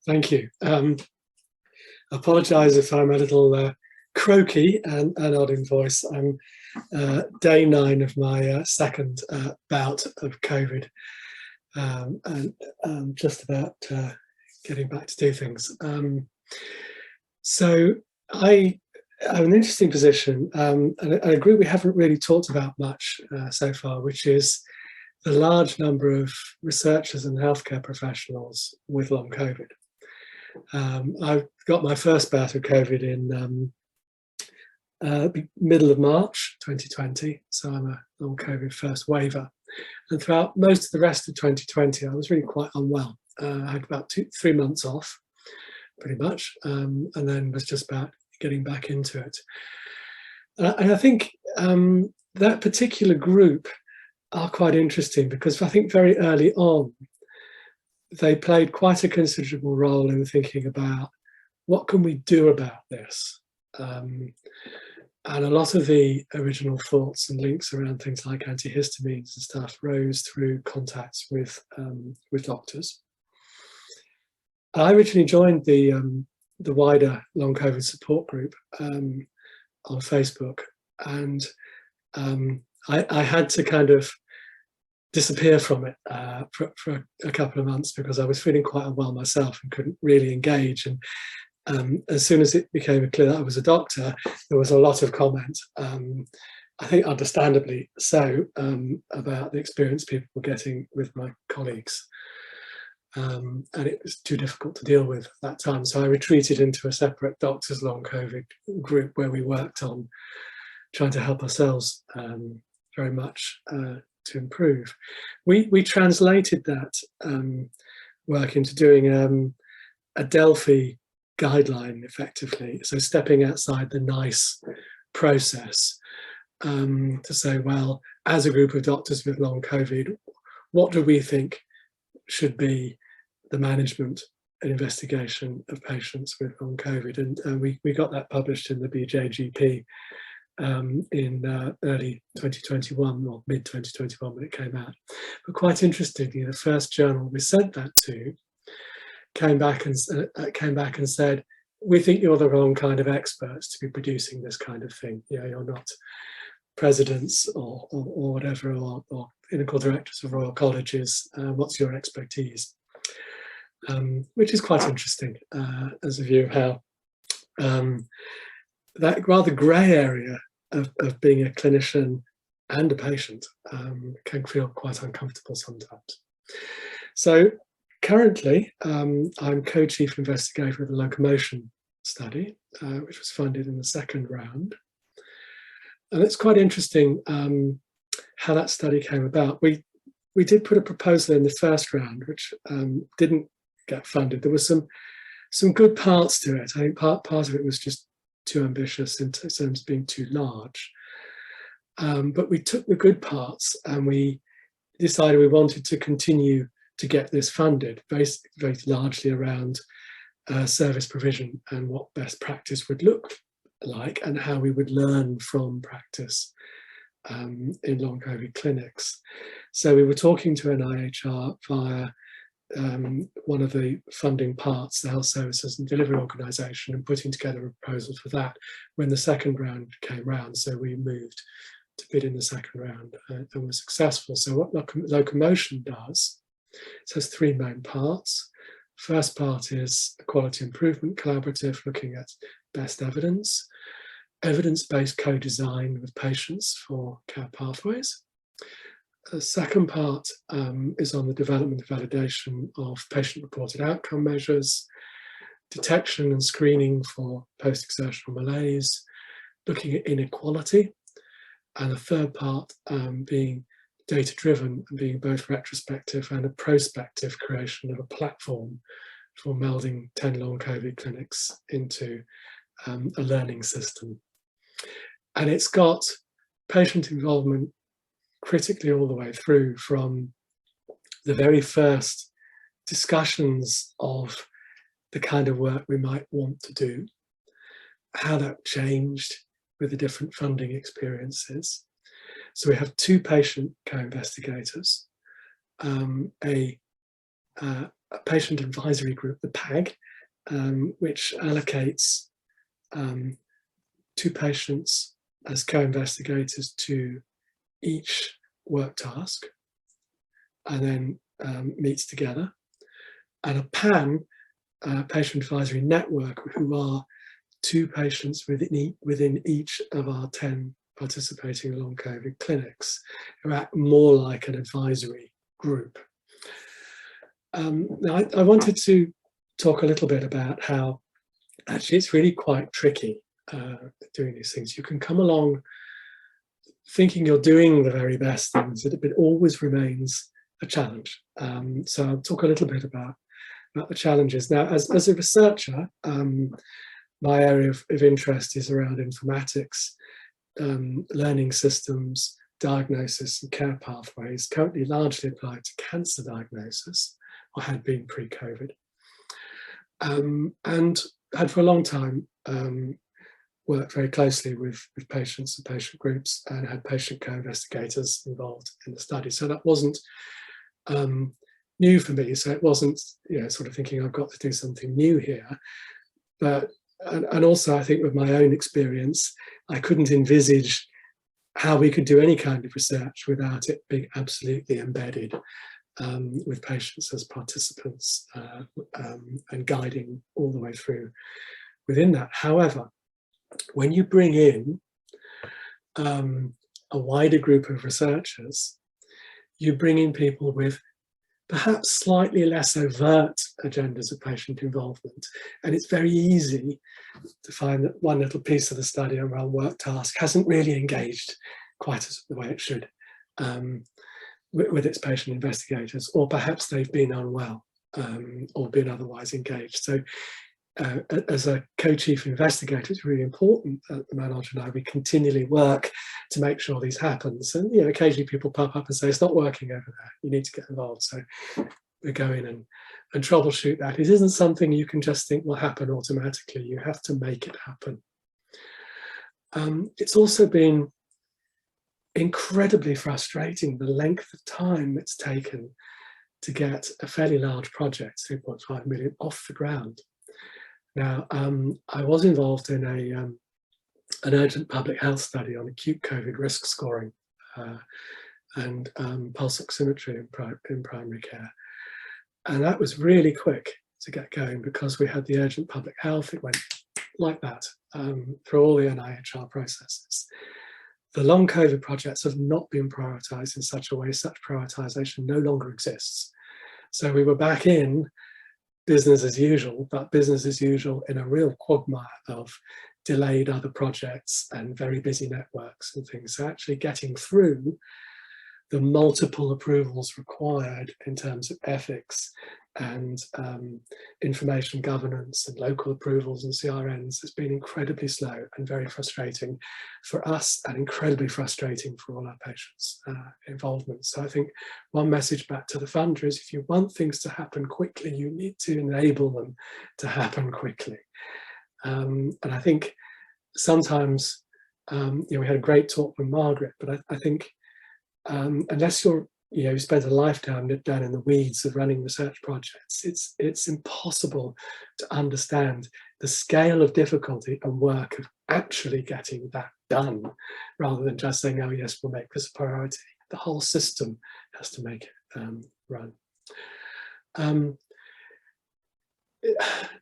Thank you. Apologise if I'm a little croaky and odd in voice. I'm day 9 of my second bout of COVID, and just about getting back to do things. So I have an interesting position, and a group we haven't really talked about much so far, which is the large number of researchers and healthcare professionals with long COVID. I got my first bout of COVID in middle of March 2020, so I'm a long COVID first waver. And throughout most of the rest of 2020, I was really quite unwell. I had about 3 months off, pretty much, and then was just about getting back into it. And I think that particular group are quite interesting because I think very early on, they played quite a considerable role in thinking about what can we do about this. And a lot of the original thoughts and links around things like antihistamines and stuff rose through contacts with doctors. I originally joined the wider long COVID support group on Facebook, and I had to kind of disappear from it for a couple of months because I was feeling quite unwell myself and couldn't really engage. And as soon as it became clear that I was a doctor, there was a lot of comment, I think understandably so, about the experience people were getting with my colleagues. And it was too difficult to deal with at that time. So I retreated into a separate doctors long COVID group where we worked on trying to help ourselves very much to improve. We translated that work into doing a Delphi guideline effectively. So stepping outside the NICE process to say, well, as a group of doctors with long COVID, what do we think should be the management and investigation of patients with long COVID? And we got that published in the BJGP in early 2021 or mid 2021 when it came out. But quite interestingly, the first journal we sent that to came back and said, we think you're the wrong kind of experts to be producing this kind of thing. Yeah, you're not presidents or whatever, or clinical directors of royal colleges. What's your expertise? Which is quite interesting as a view of how that rather grey area of being a clinician and a patient can feel quite uncomfortable sometimes. So currently, I'm co-chief investigator of the locomotion study, which was funded in the second round. And it's quite interesting how that study came about. We did put a proposal in the first round, which didn't get funded. There was some good parts to it. I think part of it was just too ambitious in terms of being too large. But we took the good parts and we decided we wanted to continue to get this funded, very largely around service provision and what best practice would look like and how we would learn from practice in long COVID clinics. So we were talking to NIHR via one of the funding parts, the Health Services and Delivery Organisation, and putting together a proposal for that when the second round came round. So we moved to bid in the second round and were successful. So what locomotion does, it has 3 main parts. First part is a quality improvement collaborative looking at best evidence, evidence-based co-design with patients for care pathways. The second part is on the development and validation of patient-reported outcome measures, detection and screening for post-exertional malaise, looking at inequality, and the third part being data-driven and being both retrospective and a prospective creation of a platform for melding 10 long COVID clinics into a learning system. And it's got patient involvement critically all the way through, from the very first discussions of the kind of work we might want to do, how that changed with the different funding experiences. So we have 2 patient co-investigators, a a patient advisory group, the PAG, which allocates 2 patients as co-investigators to each work task, and then meets together, and a PAN, patient advisory network, who are 2 patients within each of our 10 participating long COVID clinics, who act more like an advisory group. Now, I wanted to talk a little bit about how actually it's really quite tricky doing these things. You can come along thinking you're doing the very best things, but it always remains a challenge. So I'll talk a little bit about the challenges. Now, as a researcher, my area of interest is around informatics, learning systems, diagnosis and care pathways, currently largely applied to cancer diagnosis, or had been pre-COVID. And had for a long time worked very closely with patients and patient groups, and had patient co-investigators involved in the study. So that wasn't new for me. So it wasn't, sort of thinking I've got to do something new here. But, and also I think with my own experience, I couldn't envisage how we could do any kind of research without it being absolutely embedded with patients as participants and guiding all the way through within that. However, when you bring in a wider group of researchers, you bring in people with perhaps slightly less overt agendas of patient involvement. And it's very easy to find that one little piece of the study around work task hasn't really engaged quite as the way it should with its patient investigators, or perhaps they've been unwell or been otherwise engaged. So as a co-chief investigator, it's really important that the Manoj and I, we continually work to make sure these happens. And occasionally people pop up and say, it's not working over there, you need to get involved. So we go in and troubleshoot that. It isn't something you can just think will happen automatically. You have to make it happen. It's also been incredibly frustrating, the length of time it's taken to get a fairly large project, 3.5 million, off the ground. Now, I was involved in an urgent public health study on acute COVID risk scoring and pulse oximetry in primary care. And that was really quick to get going because we had the urgent public health. It went like that through all the NIHR processes. The long COVID projects have not been prioritised in such a way, such prioritisation no longer exists. So we were back in business as usual, but business as usual in a real quagmire of delayed other projects and very busy networks and things. So actually getting through the multiple approvals required in terms of ethics and information governance and local approvals and CRNs has been incredibly slow and very frustrating for us, and incredibly frustrating for all our patients' involvement. So I think one message back to the funder is, if you want things to happen quickly, you need to enable them to happen quickly. And I think sometimes, we had a great talk with Margaret, but I think unless you spent a lifetime down in the weeds of running research projects, it's impossible to understand the scale of difficulty and work of actually getting that done, rather than just saying, oh yes, we'll make this a priority. The whole system has to make it run.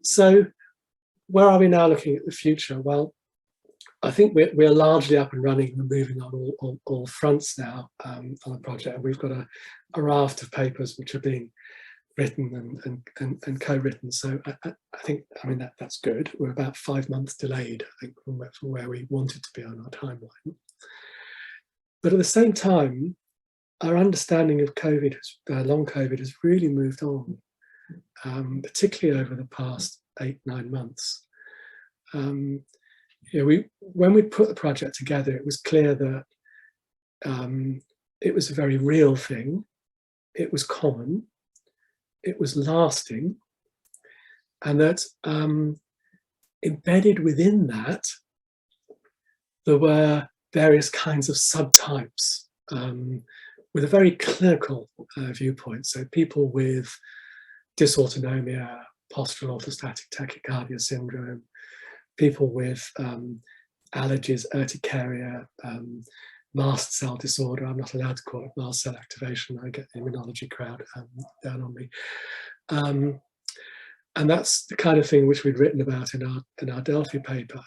So where are we now looking at the future? Well, I think we're largely up and running and moving on all fronts now on the project. We've got a raft of papers which are being written and co-written. So I think, that's good. We're about 5 months delayed, I think, from where we wanted to be on our timeline. But at the same time, our understanding of COVID, long COVID, has really moved on, particularly over the past 8-9 months. When we put the project together, it was clear that it was a very real thing. It was common. It was lasting, and that embedded within that, there were various kinds of subtypes with a very clinical viewpoint. So people with dysautonomia, postural orthostatic tachycardia syndrome, people with allergies, urticaria, mast cell disorder. I'm not allowed to call it mast cell activation. I get the immunology crowd down on me. And that's the kind of thing which we'd written about in our Delphi paper.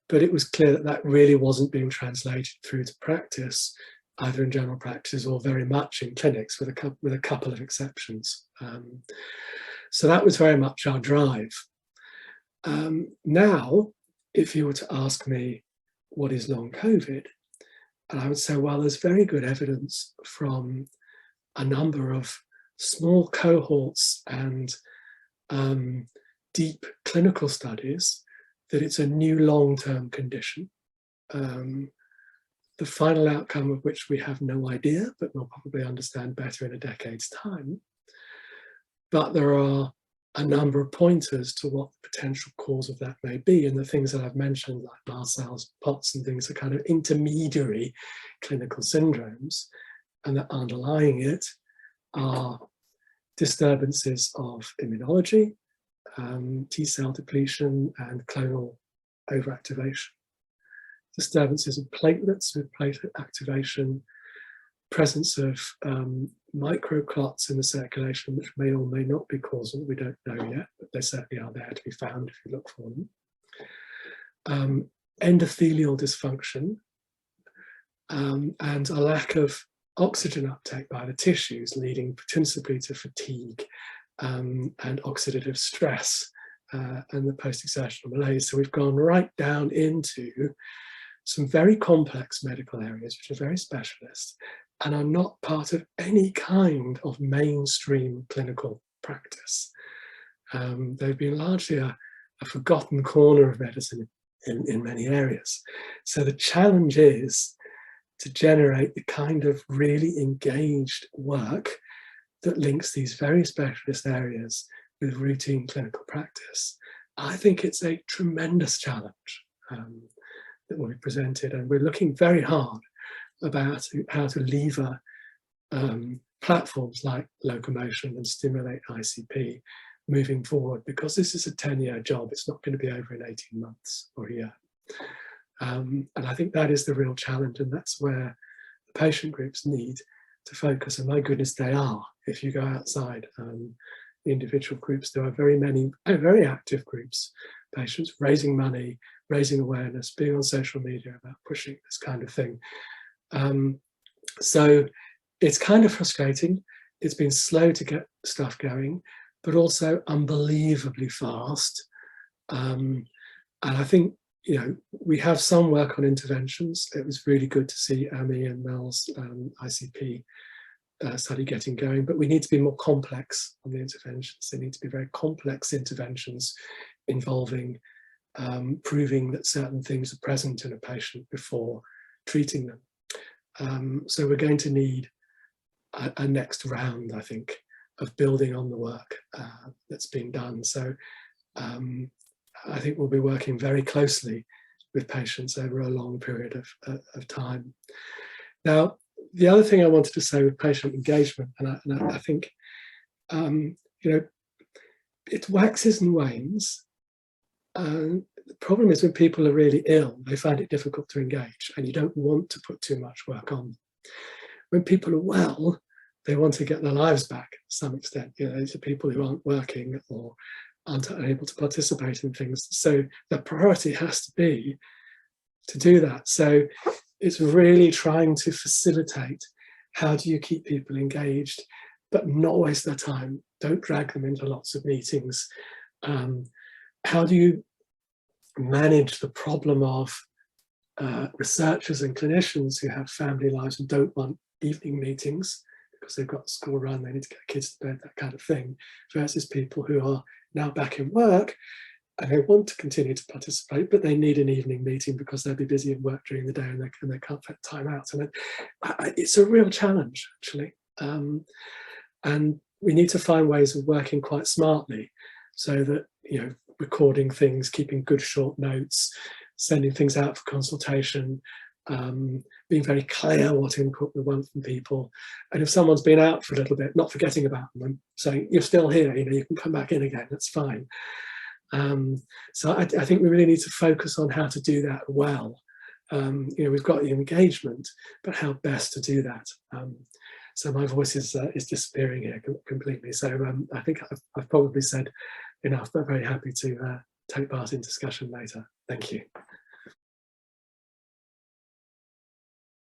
But it was clear that that really wasn't being translated through to practice, either in general practice or very much in clinics, with a couple of exceptions. So that was very much our drive. Now, if you were to ask me what is long COVID, and I would say, well, there's very good evidence from a number of small cohorts and deep clinical studies that it's a new long-term condition, the final outcome of which we have no idea, but we'll probably understand better in a decade's time. But there are a number of pointers to what the potential cause of that may be, and the things that I've mentioned, like mast cells, POTS and things, are kind of intermediary clinical syndromes, and that underlying it are disturbances of immunology, T-cell depletion and clonal overactivation, disturbances of platelets with platelet activation, presence of microclots in the circulation, which may or may not be causal, we don't know yet, but they certainly are there to be found if you look for them. Endothelial dysfunction, and a lack of oxygen uptake by the tissues, leading principally to fatigue and oxidative stress and the post-exertional malaise. So we've gone right down into some very complex medical areas, which are very specialist and are not part of any kind of mainstream clinical practice. They've been largely a forgotten corner of medicine in many areas. So the challenge is to generate the kind of really engaged work that links these very specialist areas with routine clinical practice. I think it's a tremendous challenge that will be presented, and we're looking very hard about how to lever platforms like locomotion and stimulate ICP moving forward, because this is a 10-year job. It's not going to be over in 18 months or a year. And I think that is the real challenge, and that's where the patient groups need to focus. And my goodness, they are. If you go outside the individual groups, there are very many very active groups, patients raising money, raising awareness, being on social media about pushing this kind of thing. So it's kind of frustrating. It's been slow to get stuff going, but also unbelievably fast. And I think, you know, we have some work on interventions. It was really good to see Amy and Mel's ICP study getting going, but we need to be more complex on the interventions. They need to be very complex interventions involving proving that certain things are present in a patient before treating them. So we're going to need a next round, I think, of building on the work that's been done. So I think we'll be working very closely with patients over a long period of time. Now, the other thing I wanted to say with patient engagement, and I think, you know, it waxes and wanes. The problem is when people are really ill, they find it difficult to engage, and you don't want to put too much work on. When people are well, they want to get their lives back to some extent. You know, these are people who aren't working or aren't able to participate in things. So the priority has to be to do that. So it's really trying to facilitate, how do you keep people engaged, but not waste their time? Don't drag them into lots of meetings. How do you manage the problem of researchers and clinicians who have family lives and don't want evening meetings because they've got school run, they need to get kids to bed, that kind of thing, versus people who are now back in work and they want to continue to participate, but they need an evening meeting because they'll be busy at work during the day and they can't fit time out. And it's a real challenge, actually. And we need to find ways of working quite smartly so that, you know, recording things, keeping good short notes, sending things out for consultation, being very clear what input we want from people. And if someone's been out for a little bit, not forgetting about them, saying, you're still here, you can come back in again, that's fine. So I think we really need to focus on how to do that well. We've got the engagement, but how best to do that. So my voice is disappearing here completely. So I think I've probably said enough, but very happy to take part in discussion later. Thank you.